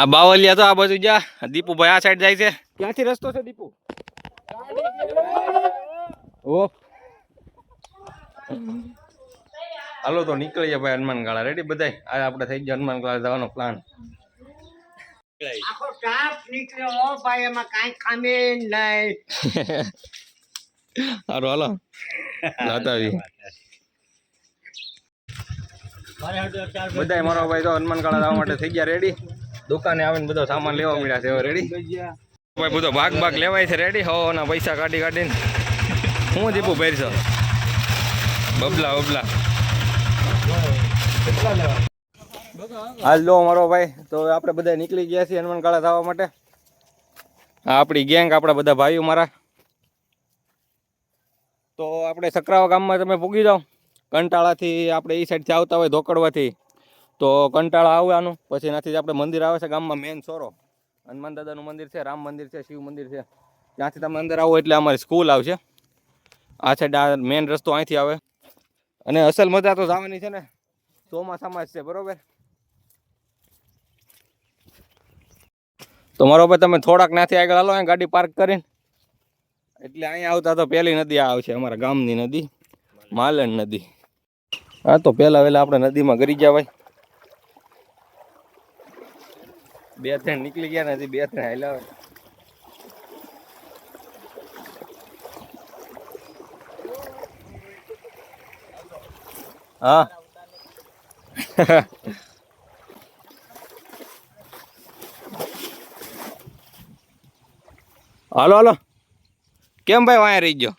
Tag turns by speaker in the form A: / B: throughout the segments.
A: આ બાવલિયા તો આ બાજુ જા દીપુભાઈ આ સાઈડ જાય છે. ક્યાંથી રસ્તો છે દીપુ? ઓ હાલો તો નીકળીએ ભાઈ હનુમાનગાળા. રેડી બધાય? આ આપણે થઈ ગયો હનુમાનગાળા જવાનો પ્લાન.
B: આખો સ્ટાફ નીકળ્યો ભાઈ, એમાં કાંઈ ખામી નહીં.
A: સારું હાલો લાતાવી બધાય મારો ભાઈ તો હનુમાનગાળા જવા માટે થઈ ગયા રેડી. દુકાને આવીને બધો સામાન લેવા મળ્યા છે હવે રેડી. ભાઈ બધો ભાગ ભાગ લેવાય છે રેડી. હો ના પૈસા કાઢી કાઢીને હું દીપુ ભેરશો બબલા બબલા. હાલો મારો ભાઈ તો આપણે બધા નીકળી ગયા છીએ હનુમાનગાળા જવા માટે. આ આપણી ગેંગ, આપણા બધા ભાઈઓ મારા. તો આપણે સકરાવા ગામમાં તમે પૂગી જાઓ. કંટાળાથી આપણે એ સાઈડથી આવતા હોય ધોકડવાથી તો કંટાળા આવવાનું. પછી એનાથી આપણે મંદિર આવે છે ગામમાં મેન સોરો. હનુમાન દાદાનું મંદિર છે, રામ મંદિર છે, શિવ મંદિર છે. ત્યાંથી તમે અંદર આવો એટલે અમારી સ્કૂલ આવશે. આ સાઈડ આ મેન રસ્તો અહીંથી આવે. અને અસલ મજા તો જવાની છે ને ચોમાસામાં જ છે બરોબર. તો મારો ભાઈ તમે થોડાક નાથી આગળ હાલો અહીં ગાડી પાર્ક કરીને. એટલે અહીંયા આવતા તો પહેલી નદી આવશે અમારા ગામની નદી, માલણ નદી. હા તો પહેલા વહેલા આપણે નદીમાં ગરી ગયા ભાઈ. 2-3 નીકળી ગયા નથી, 2-3 હાલ્યા આવે. હા હાલો હાલો. કેમ ભાઈ વાયા રહી ગયો?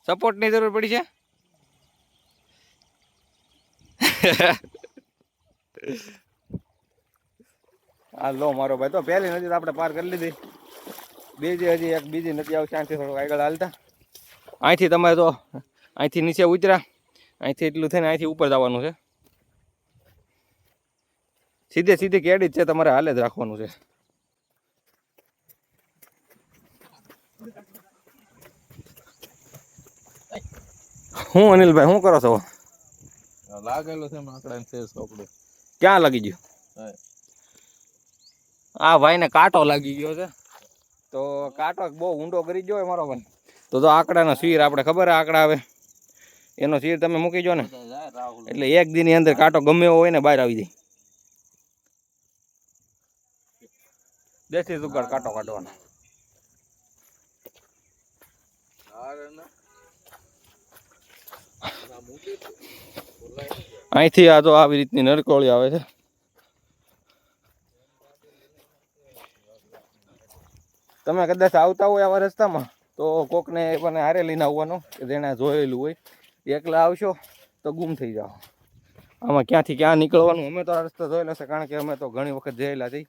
A: સપોર્ટની જરૂર પડી છે? હા લો મારો ભાઈ તો પહેલી નદી આપણે પાર કરી લીધી. હજી એક બીજી નદી આવશે ત્યાંથી થોડુંક આગળ હાલતા. અહીંથી તમે તો અહીંથી નીચે ઉતર્યા, અહીંથી એટલું થઈને અહીંથી ઉપર જવાનું છે. સીધે સીધી કેડી જ છે, તમારે હાલે જ રાખવાનું છે. હું અનિલભાઈ શું કરો છો?
C: લાગેલો છે માકડા છે સોપડે.
A: ક્યાં લાગી ગયું? આ ભાઈને કાંટો લાગી ગયો છે. તો કાંટો બહુ ઊંડો કરી ગયો મારો ભાઈ. તો આંકડાનો શીર આપણે ખબર આંકડા આવે એનો શીર તમે મૂકી જો ને એટલે એક દીની અંદર કાંટો ગમે એવો હોય ને બહાર આવી જાય. દેશી જુગાડ કાંટો કાઢવાનો. અહીંથી આ તો આવી રીતની નરકોળી આવે છે. તમે કદાચ આવતા હોય આવા રસ્તામાં તો કોકને પણ હારે લઈને આવવાનું કે જેને જોયેલું હોય. એકલા આવશો તો ગુમ થઈ જાઓ. આમાં ક્યાંથી ક્યાં નીકળવાનું? અમે તો આ રસ્તો જોયેલો છે કારણ કે અમે તો ઘણી વખત જયેલા છીએ.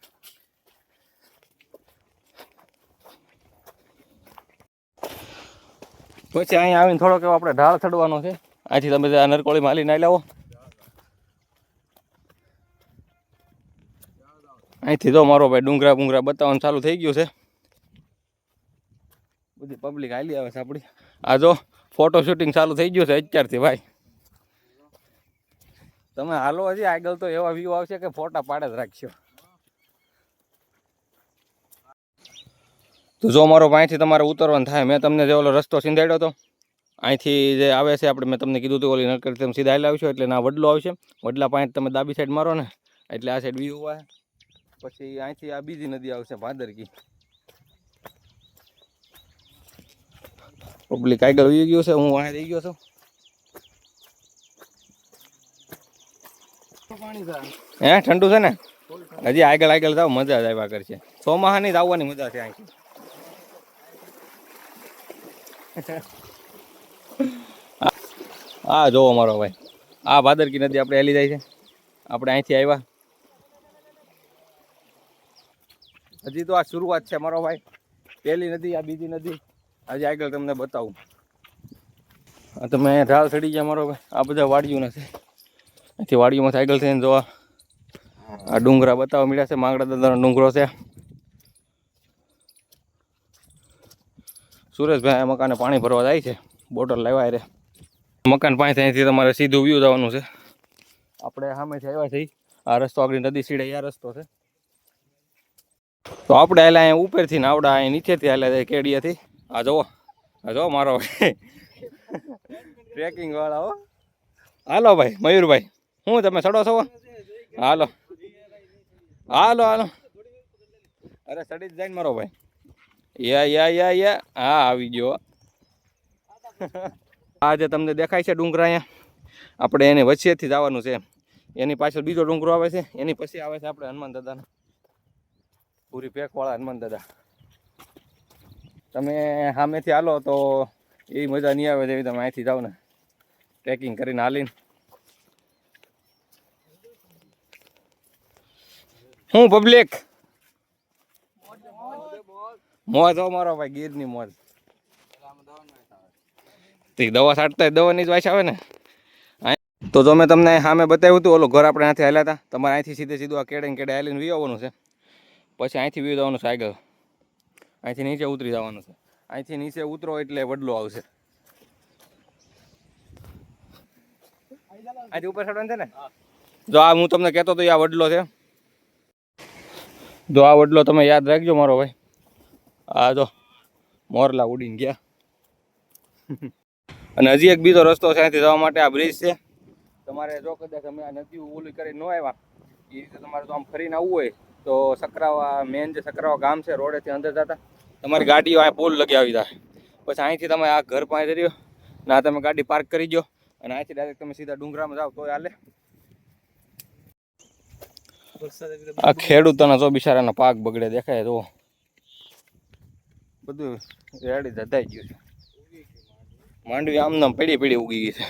A: પછી અહીંયા આવીને થોડોક એવો આપણે ઢાળ ચડવાનો છે. અહીંથી તમે આ નરકોળી માલી નાઈ લાવો. અહીંથી તો મારો ભાઈ ડુંગરા બુંગરા બતાવવાનું ચાલુ થઈ ગયું છે. બધી પબ્લિક હાલી આવે છે આપણી. આ જો ફોટો શૂટિંગ ચાલુ થઈ ગયું છે અત્યારથી ભાઈ. તમે હાલો હજી આગળ તો એવા વ્યૂ આવશે કે ફોટા પાડે જ રાખશો. તો જો મારો અહીંથી તમારે ઉતરવાનું થાય. મેં તમને જે ઓલો રસ્તો સિંધાડ્યો હતો અહીંથી જે આવે છે આપણે, મેં તમને કીધું હતું ઓલી નરકર તમે સીધા હાલ આવશો એટલે ના વડલો આવશે. વડલા પાંચ તમે ડાબી સાઈડ મારો ને એટલે આ સાઈડ વ્યૂ આવે. પછી અહીંથી આ બીજી નદી આવશે ભાદરકી. પબ્લિક આગળ આવી ગયું છે, હું વાંહે રહી ગયો છું. હે ઠંડુ છે ને? હજી આગળ આગળ જાવ મજા જ આવ્યા કરશે. ચોમાસાની જ આવવાની મજા છે અહીંથી. હા જોવો મારો ભાઈ, આ ભાદરકી નદી આપણે હેલી જાય છે. આપણે અહીંથી આવ્યા. હજી તો આ શરૂઆત છે મારો ભાઈ. પહેલી નદી, આ બીજી નદી. આજે આગળ તમને બતાવું. તમે ઢાળ ચડી ગયા મારો ભાઈ. આ બધા વાડીઓ નથી. અહીંથી વાડીઓમાંથી આગળ થઈને જોવા આ ડુંગરા બતાવવા મળ્યા છે. માંગડા દાદાનો ડુંગરો છે. સુરેશભાઈ મકાને પાણી ભરવા જાય છે, બોટલ લાવ્યા રે. મકાન પાણી અહીંથી તમારે સીધું વ્યૂ જવાનું છે. આપણે સામેથી આવ્યા છીએ આ રસ્તો આગળ નદી સીડે આ રસ્તો છે. તો આપણે હાલે અહીંયા ઉપરથી ને આવડા અહીંયા નીચેથી હાલે જાય કેડિયાથી. આ જુઓ મારો ટ્રેકિંગ વાળા હો. હાલો ભાઈ મયુરભાઈ, હું તમે ચડો છો? હાલો હાલો હાલો. અરે ચડી જ જાય ને મારો ભાઈ. યા હા આવી ગયો. આ જે તમને દેખાય છે ડુંગરા અહીંયા, આપણે એને વચ્ચેથી જવાનું છે. એની પાછળ બીજો ડુંગરો આવે છે, એની પછી આવે છે આપણે હનુમાન દાદાના પૂરી પેકવાળા હનુમાન દાદા. તમે સામેથી હાલો તો એ મજા નહીં આવે જેવી તમે અહીંથી જાઓ ને ટ્રેકિંગ કરીને હાલીને. હું પબ્લિક મોજ હો મારો ભાઈ, ગીરની મોજ. દવા છાંટતા દવાની જ વાસ આવે ને. તો જો મેં તમને સામે બતાવ્યું હતું ઓલું ઘર આપણે અહીંથી હાલ્યા હતા, તમારે અહીંથી સીધું આ કેડે કેડે હાલીને વી આવવાનું છે. પછી અહીંથી વી જવાનું છે આગળ, અહીંથી નીચે ઉતરી જવાનું છે. અહીંથી નીચે ઉતરો એટલે વડલો આવશે. અહીંથી ઉપર ચડવાનું છે ને. જો આ હું તમને કહેતો હતો આ વડલો છે. જો આ વડલો તમે યાદ રાખજો મારો ભાઈ. આ જો મોરલા ઉડીને ગયા. અને હજી એક બીજો રસ્તો છે અહીંથી જવા માટે. આ બ્રિજ છે. તમારે જો કદાચ અમે આ નદી ઓલી કરી ન આવ્યા એ રીતે તમારે તો આમ ફરીને આવવું હોય તો સકરાવા મેન જે સકરાવા ગામ છે રોડેથી અંદર જતા તમારી ગાડીઓ આ પુલ લગી આવી જાય. પછી અહીંથી તમે આ ઘર પાસે રહ્યો ના તમે ગાડી પાર્ક કરી દો અને અહીંથી ડાયરેક્ટ તમે સીધા ડુંગરામાં જાઓ તો હાલે. આ ખેડૂતોના જો બિચારાના પાક બગડે દેખાય તો બધું રેડી ધધાઈ ગયું છે. માંડવી આમનામ પડી ઉગી ગઈ છે.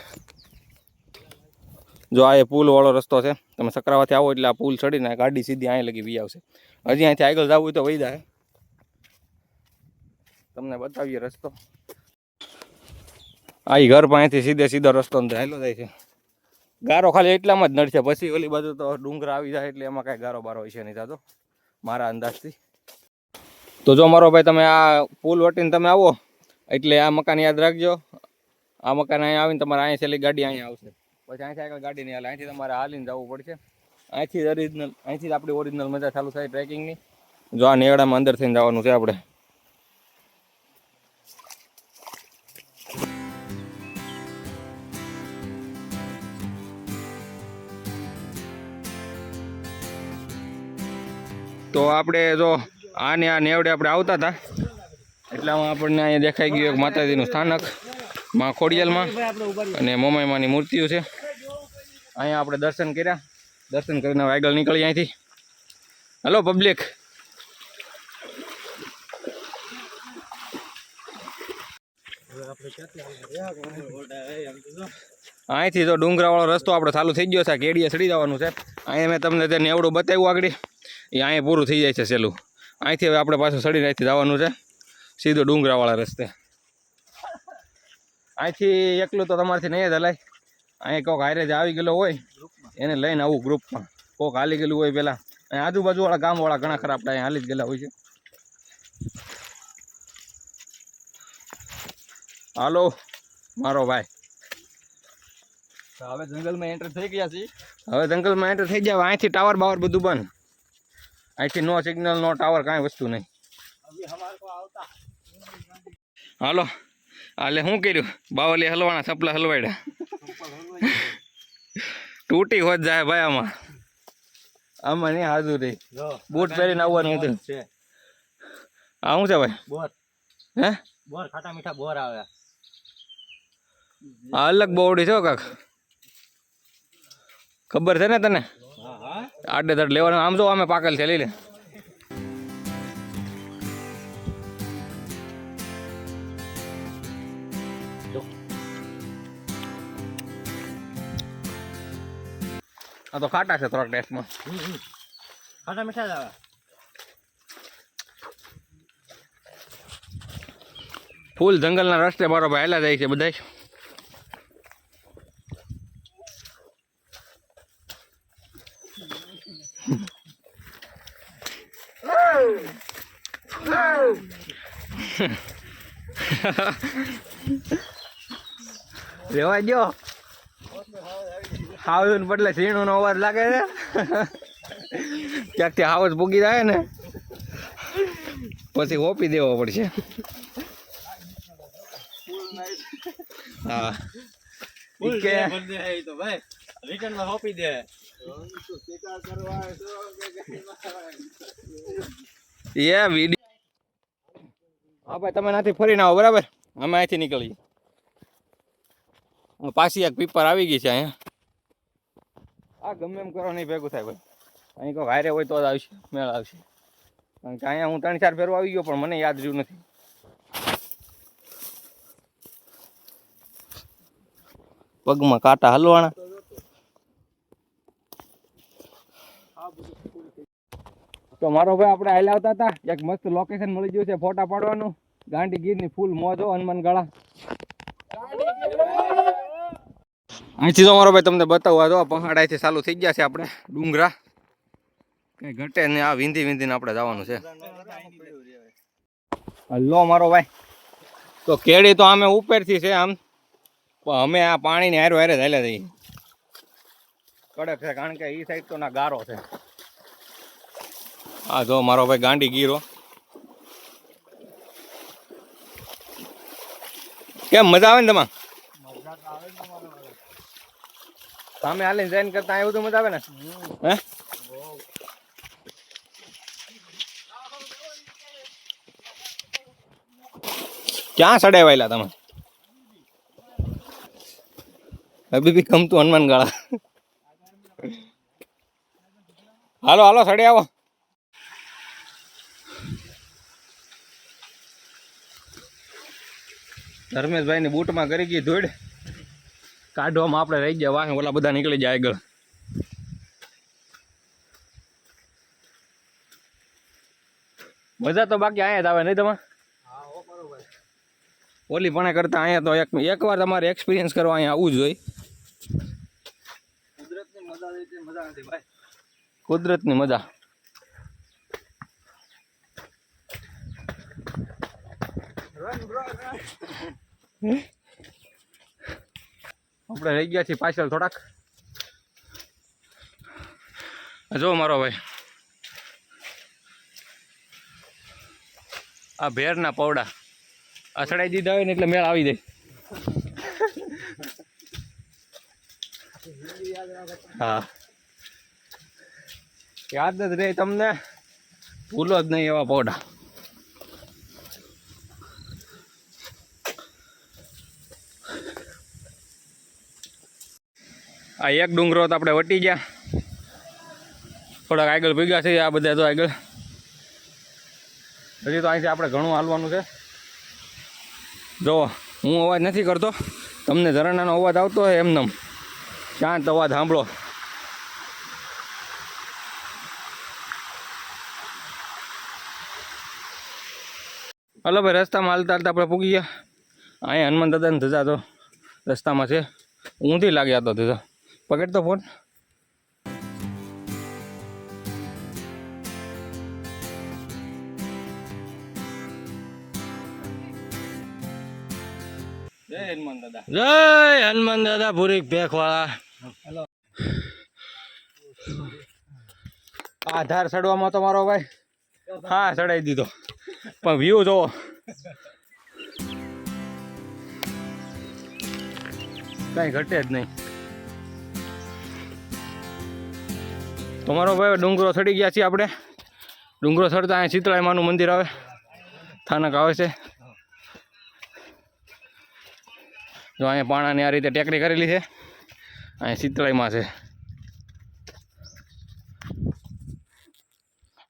A: જો આ એ પુલ વાળો રસ્તો છે. તમે સકરાવાથી આવો એટલે આ પુલ ચડીને ગાડી સીધી અહીં લગી વી આવશે. હજી અહીંથી આગળ જવું હોય તો વહી જાય. તમને બતાવીએ રસ્તો. આ ઘર પાસેથી સીધો રસ્તો હાલો જાય છે. ગારો ખાલી એટલામાં જ નડશે, પછી ઓલી બાજુ તો ડુંગરા આવી જાય એટલે એમાં કાંઈ ગારો બારો હોય છે નહીં થતો મારા અંદાજથી. તો જો મારો ભાઈ તમે આ પુલ વટીને તમે આવો એટલે આ મકાન યાદ રાખજો. આ મકાન અહીંયા આવીને તમારે અહીંયા છેલ્લી ગાડી અહીંયા આવશે. પછી અહીંથી આગળ ગાડી નહીં હાલે, અહીંથી તમારે હાલીને જવું પડશે. અહીંથી જ આપણી ઓરિજિનલ મજા ચાલુ થાય ટ્રેકિંગની. જો આ નેવડામાં અંદર થઈને જવાનું છે આપણે. તો આપણે જો આ નેવડે આપણે આવતા હતા એટલામાં આપણને અહીંયા દેખાઈ ગયું એક માતાજીનું સ્થાનક માં ખોડિયાલમાં અને મોમાઈમાની મૂર્તિઓ છે. અહીંયા આપણે દર્શન કર્યા. દર્શન કરીને આગળ નીકળી અહીંથી. Hello public. અહીંથી તો ડુંગરાવાળો રસ્તો આપણે ચાલુ થઈ ગયો છે. કેડિયા ચડી જવાનું છે. અહીંયા મેં તમને તે નેવડું બતાવ્યું આગળ એ અહીંયા પૂરું થઈ જાય છે સહેલું. અહીંથી હવે આપણે પાછું ચડીને અહીંથી જવાનું છે સીધું ડુંગરાવાળા રસ્તે. અહીંથી એકલું તો તમારથી નહીં જ હલાય. અહીંયા કોઈક હારે જે આવી ગયેલો હોય એને લઈને આવું ગ્રુપમાં. કોઈક હાલી ગયેલું હોય પહેલાં. અહીંયા આજુબાજુવાળા ગામવાળા ઘણા ખરા આપણે અહીંયા હાલી જ ગયેલા હોય છે. હાલો મારો ભાઈ. હવે જંગલમાં એન્ટર થઈ ગયા છીએ. હવે જંગલમાં એન્ટર થઈ ગયા. અહીંથી ટાવર બાવર બધું બંધ. અહીંથી નો સિગ્નલ નો ટાવર કાંઈ વસ્તુ નહીં. હાલો હાલે શું કર્યું? બાવલી હલવાના સપલા હલવાડ્યા. તૂટી હોત જાય ભાઈ આમાં. આમાં નહીં હાજુ રહી. બૂટ પહેરીને આવવાનું હતું. આ શું છે ભાઈ? બોર. હે બોર ખાટા મીઠા બોર આવે. આ અલગ બોવડી છે કાક. ખબર છે ને તને? આડે ધડ લેવાનું. આમ જો અમે પાકલ છે, લઈ લે. આ તો ખાટા છે થોડાક ટેસ્ટમાં. ખાટા મીઠા જ આવે. ફૂલ જંગલના રસ્તે મારો ભાઈ હેલા જાય છે બધા. રેવા જો. હાવજ બદલે ઝીણું નો અવાજ લાગે છે ક્યાંકથી હાવજ પૂગી જાય ને પછી ઓપી દેવો પડશે. હા એ વિડીયો હા ભાઈ તમે નાથી ફરીને આવો બરાબર. અમે અહીંથી નીકળીએ. પાછી એક પીપર આવી ગઈ છે અહીંયા. આ ગમે એમ કરો નહીં ભેગું થાય ભાઈ. અહીં કોઈ હારે હોય તો જ આવશે, મેળ આવશે. કારણ કે અહીંયા હું 3-4 ફેરવા આવી ગયો પણ મને યાદ રહ્યું નથી. પગમાં કાંટા હલવાના. તો મારો ભાઈ આપણે હાલ આવતા હતા, એક મસ્ત લોકેશન મળી ગયું છે ફોટા પાડવાનું. ગાંડી ગીરની ફૂલ મોજો હનુમાન ગળા. અહીંથી તો મારો ભાઈ તમને બતાવવા દો, પહાડ અહીંથી ચાલુ થઈ ગયા છે આપણે ડુંગરા. કઈ ઘટે ને આ વિંધી વિંધીને આપણે જવાનું છે. હલો મારો ભાઈ, તો કેળી તો અમે ઉપરથી છે આમ, પણ અમે આ પાણીની હારે હારે ચાલ્યા જઈએ. કડક છે કારણ કે એ સાઈડ તો ના ગારો છે. હા જો મારો ભાઈ ગાંડી ગીરો કેમ મજા આવે ને તમારે? સામે હાલીને જઈને કરતા એવું તો મજા આવે ને. હે ક્યાં સડાવેલા તમે? અભી બી કમ તું હનુમાન ગાળા. હાલો હાલો સડે આવો. ધર્મેશભાઈ ની બૂટમાં કરી ગઈ ધૂળ, કાઢવામાં આપણે રહી ગયા. વાહ ઓલા બધા નીકળી જાય આગળ. મજા તો બાકી અહીંયા જ આવે નહીં તમારે? ઓલી પણ કરતા અહીંયા તો એકવાર તમારે એક્સપિરિયન્સ કરવા અહીંયા આવવું જ જોઈએ. કુદરતની મજા નથી ભાઈ, કુદરતની મજા. આપણે રહી ગયા છીએ પાછળ થોડાક. જો મારો ભાઈ આ ભેરના પૌડા આ સડાઈ દીધા હોય ને એટલે મેળ આવી જાય. હા યાદ જ રહે તમને, ભૂલો જ નહીં એવા પૌડા. આ એક ડુંગરો તો આપણે વટી ગયા, થોડાક આગળ ભેગા છે. આ બધા તો આગળ હજી તો અહીંથી આપણે ઘણું હાલવાનું છે. જો હું અવાજ નથી કરતો, તમને ઝરણાનો અવાજ આવતો હોય એમનેમ શાંત અવાજ સાંભળો. હલો ભાઈ, રસ્તામાં હાલતા હાલતા આપણે પૂગી ગયા. અહીંયા હનુમાન દાદાને ધજા તો રસ્તામાં છે. ઊંધી લાગ્યા તો ધજા. પકડ તો ફોન. જય હનુમાન દાદા,
B: જય હનુમાન દાદા ભૂરી ભેખવાળા.
A: આધાર ચડવામાં તો મારો ભાઈ હા ચડાવી દીધો, પણ વ્યૂ જોવો. કઈ ઘટે જ નહીં. તમારો ભાઈ ડુંગરો ચડી ગયા છીએ આપણે. ડુંગરો ચડતા અહીંયા શીતળાઈ માનું મંદિર આવે, સ્થાનક આવે છે. જો અહીંયા પાણાની આ રીતે ટેકરી કરેલી છે. અહીંયા શીતળાઈમાં છે.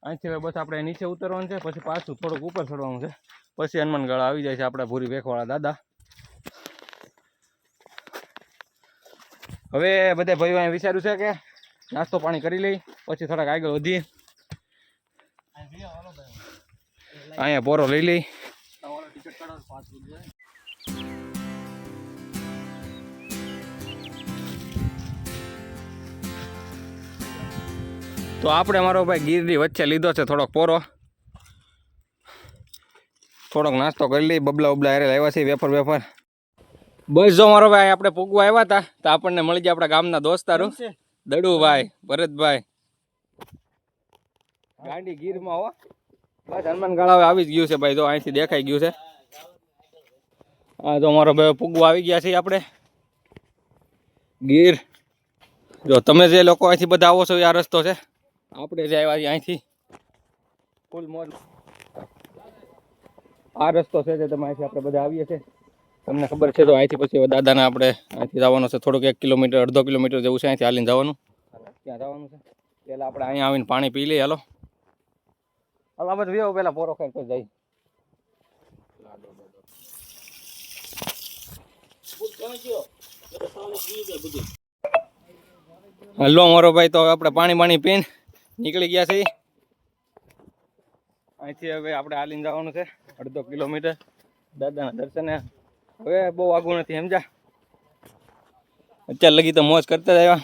A: અહીંથી હવે બસ આપણે નીચે ઉતરવાનું છે, પછી પાછું થોડુંક ઉપર ચડવાનું છે. પછી હનુમાનગઢ આવી જાય છે આપણા ભૂરી ભેખવાળા દાદા. હવે બધા ભાઈઓ અહીંયા વિચાર્યું છે કે નાસ્તો પાણી કરી લઈ, પછી થોડાક આગળ વધીએ. અહીંયા પોરો લઈ લઈ. તો આપણે મારો ભાઈ ગીરની વચ્ચે લીધો છે થોડોક પોરો. થોડોક નાસ્તો કરી લઈ. બબલા બબલા હારે લાવ્યા છે, વેફર વેફર. બસ જો મારો ભાઈ આપણે પૂગવા આવ્યા હતા તો આપણને મળી ગયા આપણા ગામના દોસ્તારો દડુભાઈ ભરતભાઈ ગાંડી ગીરમાં હો બસ હનુમાન ગાળા આવી જ ગયું છે ભાઈ જો અહીંથી દેખાઈ ગયું છે હા તો મારો ભાઈ પૂગવા આવી ગયા છે આપણે ગીર જો તમે જે લોકો અહીંથી બધા આવો છો એ આ રસ્તો છે આપણે જે આવ્યા છીએ અહીંથી ફૂલ મોજ આ રસ્તો છે જે તમે અહીંથી આપણે બધા આવીએ છીએ તમને ખબર છે તો અહીંથી પછી દાદાને આપણે અહીંથી જવાનું છે થોડુંક 1 કિલોમીટર અડધો કિલોમીટર જેવું છે અહીંથી હાલીને જવાનું ત્યાં જવાનું છે પહેલાં આપણે અહીંયા આવીને પાણી પી લઈએ હાલો હાલો બધું વ્યવ પહેલાં પોરો ખાઈ તો જઈ હલો મારો ભાઈ તો આપણે પાણી પીને નીકળી ગયા છીએ અહીંથી હવે આપણે હાલીને જવાનું છે અડધો કિલોમીટર દાદાના દર્શને હવે બહુ આગું નથી સમજા અત્યાર લગી તો મોજ કરતા જ આવ્યા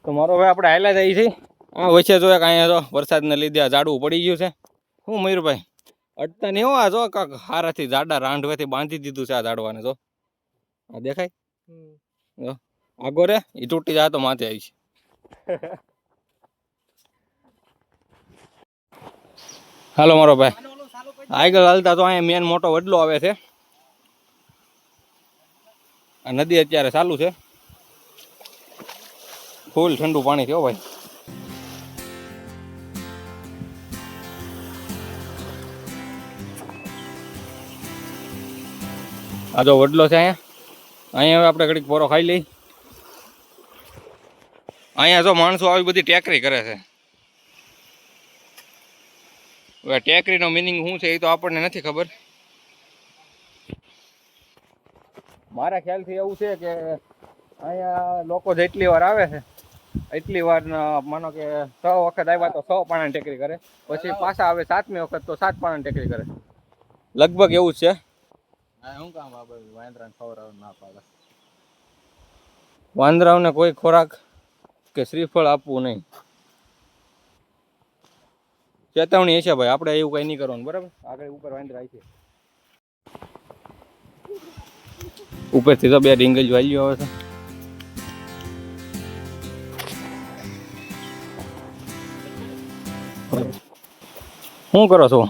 A: તો મારો ભાઈ આપણે હાલ્યા જઈએ છીએ આ વચ્ચે જો એક અહીંયા જો વરસાદને લીધે આ ઝાડવું પડી ગયું છે શું મયુરભાઈ અડતા નહીં હો આ જો કાંક હારાથી ઝાડા રાંઢવેથી બાંધી દીધું છે આ ઝાડવાને જો આ દેખાય જો આગો રે એ તૂટી જાય તો માથે આવી છે હાલો મારો ભાઈ આગળ હાલતા તો અહીંયા મેન મોટો વડલો આવે છે આ નદી અત્યારે ચાલુ છે ફૂલ ઠંડુ પાણી થયો ભાઈ આ જો વડલો છે અહીંયા હવે આપણે ઘડીક પોરો ખાઈ લઈ અહીંયા જો માણસો આવી બધી ટેકરી કરે છે હવે ટેકરીનો મિનિંગ શું છે એ તો આપણને નથી ખબર મારા ખ્યાલથી એવું છે કે અહીંયા લોકો જેટલી વાર આવે છે એટલી વાર માનો કે 6 વખત આવ્યા તો 6 પાણાની ટેકરી કરે પછી પાછા આવે 7મી વખત તો 7 પાણાની ટેકરી કરે લગભગ એવું જ છે
C: શું કામ વાંદરાને ખવડાવવાનું ના પાડે
A: વાંદરાઓને કોઈ ખોરાક કે શ્રીફળ આપવું નહીં ચેતવણી હશે ભાઈ આપણે એવું કઈ નહીં કરવાનું બરાબર આગળ ઉપર વાંદરા છે ઉપરથી તો 2 ડીંગલ વાલ્યો આવે છે શું કરો છો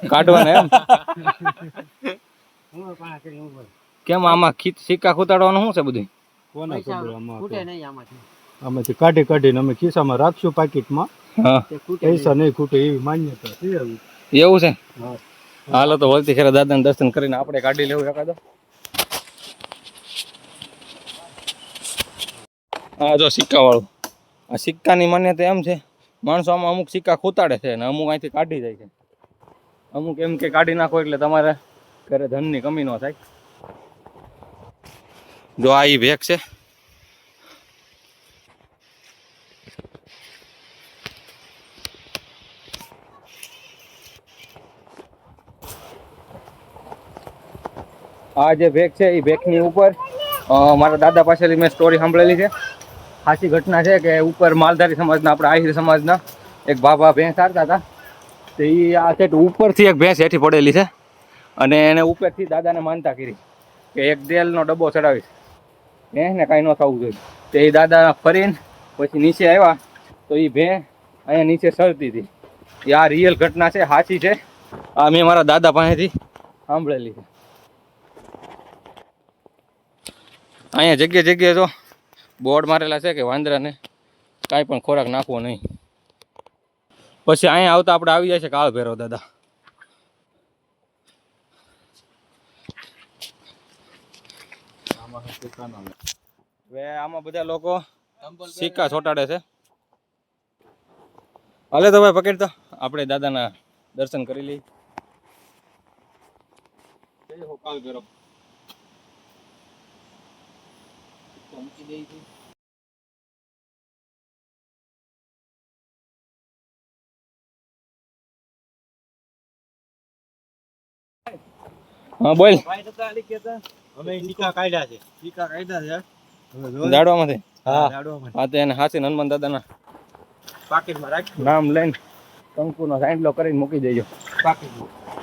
A: કાઢવાના એમ કેમ આમાં સિક્કા ખૂતાડવાનું શું છે બધું
D: આમાંથી કાઢીને અમે ખિસ્સામાં રાખશું પાકીટમાં
A: હા
D: પૈસા નહીં ખૂટે એવી માન્યતા છે
A: એવું છે હાલો તો વળતી ખેરા દાદાને દર્શન કરીને આપણે કાઢી લેવું એકાદો હા જો સિક્કા વાળું આ સિક્કાની માન્યતા એમ છે માણસો આમાં અમુક સિક્કા ખૂતાડે છે અને અમુક અહીંથી કાઢી જાય છે અમુક એમ કે કાઢી નાખો એટલે તમારે ઘરે ધનની કમી ન થાય જો આ ઈ ભેગ છે આ જે ભેગ છે એ ભેગની ઉપર મારા દાદા પાસેથી મેં સ્ટોરી સાંભળેલી છે ખાસી ઘટના છે કે ઉપર માલધારી સમાજના આપણા આહિર સમાજના એક બાબા ભેંસ હારતા હતા તો એ આ સેટ ઉપરથી એક ભેંસ હેઠી પડેલી છે અને એને ઉપરથી દાદાને માનતા કરી કે એક તેલનો ડબ્બો ચડાવીશ ભેંસને કાંઈ ન થવું જોઈએ તો એ દાદા ફરીને પછી નીચે આવ્યા તો એ ભેંસ અહીંયા નીચે સરતી હતી એ આ રિયલ ઘટના છે સાચી છે આ મેં મારા દાદા પાસેથી સાંભળેલી છે અહીંયા જગ્યાએ જો બોર્ડ મારેલા છે કે વાંદરાને કાંઈ પણ ખોરાક નાખવો નહીં પછી અહીંયા આવતા આપણે આવી જાય છે કાળ ભૈરવ દાદા હવે આમાં બધા લોકો સિક્કા ચોંટાડે છે હાલે તો ભાઈ પકડ તો આપણે દાદાના દર્શન કરી લઈએ કાળ ભૈરવ હા બોલ
D: અમે ટીકા કાઢ્યા છે
A: દાડવામાંથી
D: હા
A: હા તો એને હાસી હનુમાન દાદાના
D: પાકીટમાં રાખી
A: નામ લઈને કંકુનો સાંડલો કરીને મૂકી દેજો.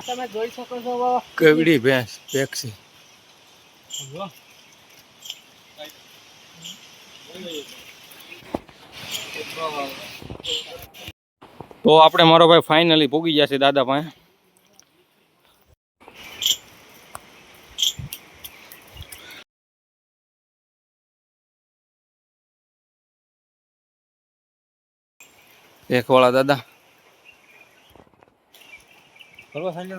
B: તમે જોઈ શકો છો બાબા.
A: કવડી ભેંસ પેક્સી. તો આપણે મારો ભાઈ ફાઇનલી પૂગી ગયા છે દાદા પાસે. એકવાળા દાદા.
C: કરવા સાંજે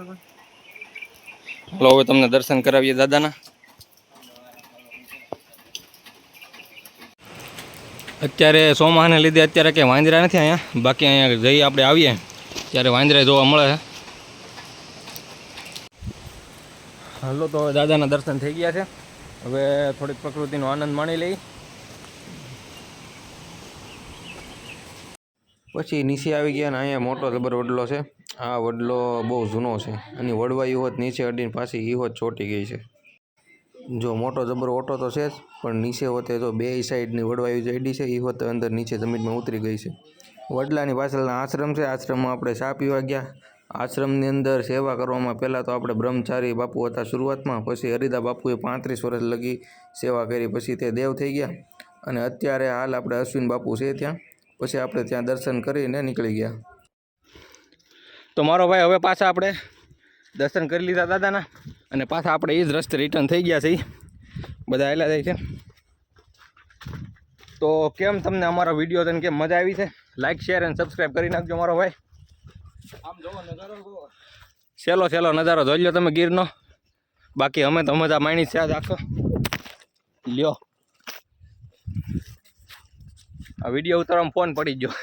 A: હાલો હવે તમને દર્શન કરાવીએ દાદાના. અત્યારે ચોમાસાને લીધે અત્યારે કંઈ વાંદરા નથી અહીંયા, બાકી અહીંયા જઈ આપણે આવીએ ત્યારે વાંદરા જોવા મળે છે. હાલો તો હવે દાદાના દર્શન થઈ ગયા છે. હવે થોડીક પ્રકૃતિનો આનંદ માણી લઈ, પછી નીચે આવી ગયા. ને અહીંયા મોટો જબર વડલો છે. આ વડલો બહુ જૂનો છે અને વડવાયું હોત નીચે અડીને પાછી ઈ હોત ચોટી ગઈ છે. જો મોટો જબર ઓટો તો છે જ, પણ નીચે હોતે જો બે સાઈડની વડવાયું જઈડી છે, એ હોતે અંદર નીચે જમીનમાં ઉતરી ગઈ છે. વડલાની પાછળના આશ્રમ છે. આશ્રમમાં આપણે ચા પીવા ગયા. આશ્રમની અંદર સેવા કરવામાં પહેલાં તો આપણે બ્રહ્મચારી બાપુ હતા શરૂઆતમાં, પછી હરિદા બાપુએ 35 વર્ષ લગી સેવા કરી, પછી તે દેવ થઈ ગયા અને અત્યારે હાલ આપણે અશ્વિન બાપુ છે ત્યાં. પછી આપણે ત્યાં દર્શન કરીને નીકળી ગયા. તો મારો ભાઈ હવે પાછા આપણે દર્શન કરી લીધા દાદાના અને પાછા આપણે એ જ રસ્તે રિટર્ન થઈ ગયા છે. બધા આવેલા જાય છે. તો કેમ તમને અમારો વિડીયો તને કેમ મજા આવી છે? લાઈક શેર અને સબસ્ક્રાઈબ કરી નાખજો મારો ભાઈ.
C: આમ જોવો નજારો
A: છેલ્લો નજારો જોઈ લો તમે ગીરનો. બાકી અમે તો મજા માણી છે આજ આખો. લ્યો આ વિડીયો ઉતારવામાં ફોન પડી ગયો.